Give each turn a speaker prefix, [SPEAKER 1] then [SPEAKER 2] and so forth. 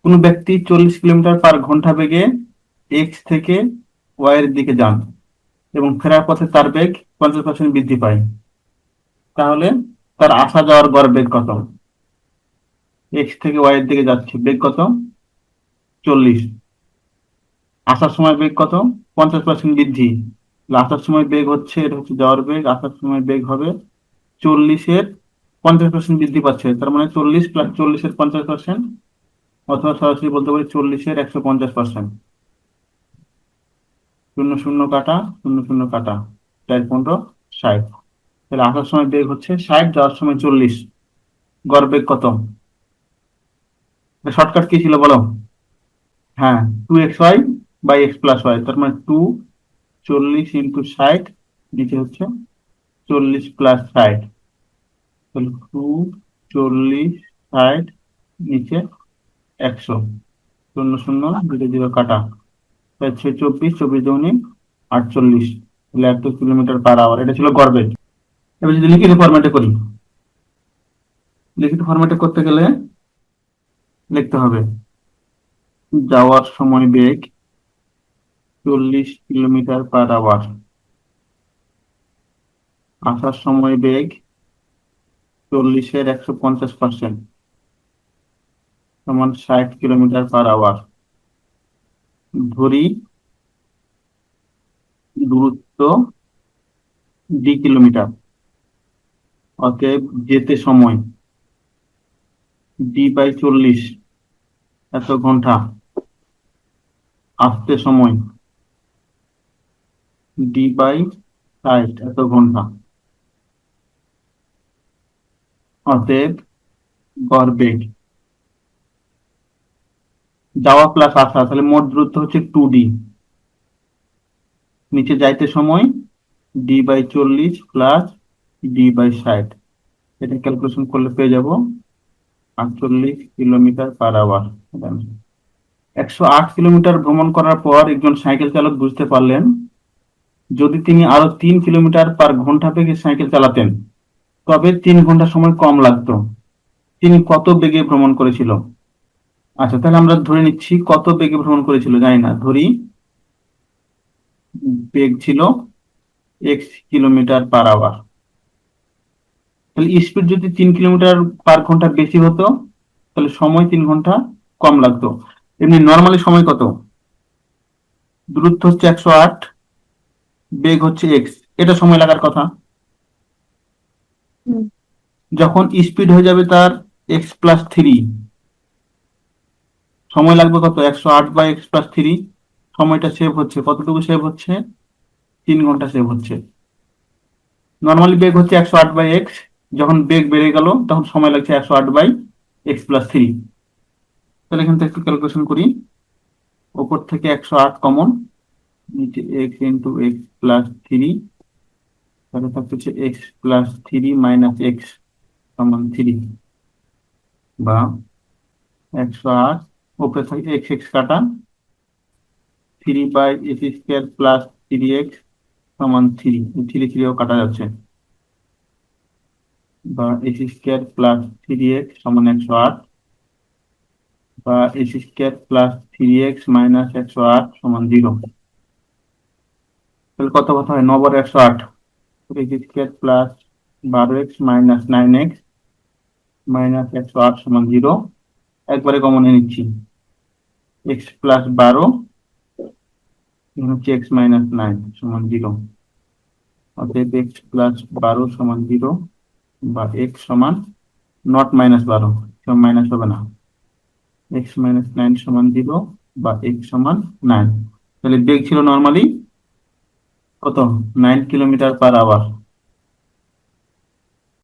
[SPEAKER 1] কোনো ব্যক্তি 40 কিলোমিটার/ঘন্টা বেগে এক্স থেকে ওয়াই এর দিকে যান এবং ফেরার পথে তার বেগ 50% বৃদ্ধি পায়, তাহলে তার আসা যাওয়ার গড় বেগ কত? এক্স থেকে ওয়াই এর দিকে যাচ্ছে, বেগ কত? 40। আসার সময় বেগ কত? 50% বৃদ্ধি। তাহলে আসার সময় বেগ হচ্ছে, এটা হচ্ছে যাওয়ার বেগ, আসার সময় বেগ হবে 40-এর 50% বৃদ্ধি পাচ্ছে, তার মানে 40 প্লাস 40-এর 50%, অথবা সরাসরি বলতে পারি 40-এর 150%। শূন্য শূন্য কাটা, শূন্য শূন্য কাটা, 4 15 60। তাহলে আসার সময় বেগ হচ্ছে 60, যাওয়ার সময় 40, গড় বেগ কত? শর্টকাট কি ছিল বলো? হ্যাঁ, 2xy by x plus Y, তার মানে 2 40 × 60, নিচে হচ্ছে 40 + 60, তাহলে 2 40 60, নিচে 100, শূন্য শূন্য 0 0 কাটা, 24 24 দুগুণে 48, তাহলে 100 কিলোমিটার/আওয়ার। এটা ছিল গড় বেগ। এবার যদি লিখিত ফরম্যাটে করি, লিখিত ফরম্যাটে করতে গেলে লিখতে হবে যাওয়ার সময় বেগ 40 কিলোমিটার/আওয়ার, আসার সময় বেগ 40-এর 150% সমান 60 কিলোমিটার/আওয়ার। ধরি দূরত্ব d কিলোমিটার, অতএব যেতে সময় d/40 এত ঘন্টা, আসতে সময় d/60 এত ঘন্টা, অতএব গড় বেগ। যাওয়া প্লাস আসা, তাহলে মোট দূরত্ব হচ্ছে 2d, নিচে যাইতে সময় d/40 প্লাস d/60, এটা ক্যালকুলেশন করলে পেয়ে যাব 48 কিলোমিটার/আওয়ার। 108 কিলোমিটার ভ্রমণ করার পর একজন সাইকেল চালক বুঝতে পারলেন যদি তিনি আরো 3 কিলোমিটার/ঘন্টা বেগে সাইকেল চালাতেন তবে 3 ঘন্টা সময় কম লাগতো। তিনি কত বেগে ভ্রমণ করেছিল? আচ্ছা, তাহলে আমরা ধরে নিচ্ছি কত বেগে ভ্রমণ করেছিল জানি না, ধরি বেগ ছিল x কিলোমিটার/আওয়ার। তাহলে স্পিড যদি 3 কিলোমিটার/ঘন্টা বেশি হতো তাহলে সময় 3 ঘন্টা কম লাগতো। এমনি নর্মালি সময় কত? দূরত্ব হচ্ছে 108, বেগ হচ্ছে এক্স, এটা সময় লাগার কথা। যখন স্পিড হয়ে যাবে তার x+3, সময় লাগবে কত? 108/x+3, সময়টা সেভ হচ্ছে, কতটুকু সেভ হচ্ছে? 3 ঘন্টা সেভ হচ্ছে। নর্মালি বেগ হচ্ছে 108/x, যখন বেগ বেড়ে গেল তখন সময় লাগছে 108/x+3। তাহলে এখান থেকে একটু ক্যালকুলেশন করি, ওপর থেকে 108 কমন, নিচে x × x+3, তাহলে থাকছে x+3 - x সমান 3, বা 108, উপরে থাকে x x কাটা, 3/x² প্লাস 3x সমান 3, 3 3ও কাটা যাচ্ছে, বা x² প্লাস 3x সমান 108, বা x² প্লাস 3x মাইনাস 108 সমান 0। তাহলে কত কথা হয়? 9 × 108, x² plus 12x minus 9x minus 108 সমান 0। একবারে কমন নিচ্ছি, x প্লাস 12 হচ্ছে x মাইনাস 9 সমান 0, অতএব x প্লাস 12 সমান 0, বা x সমান নট -12, মাইনাস হবে না, x মাইনাস 9 সমান 0, বা x সমান 9। তাহলে বেগ ছিল নর্মালি কত? 9 কিলোমিটার/আওয়ার।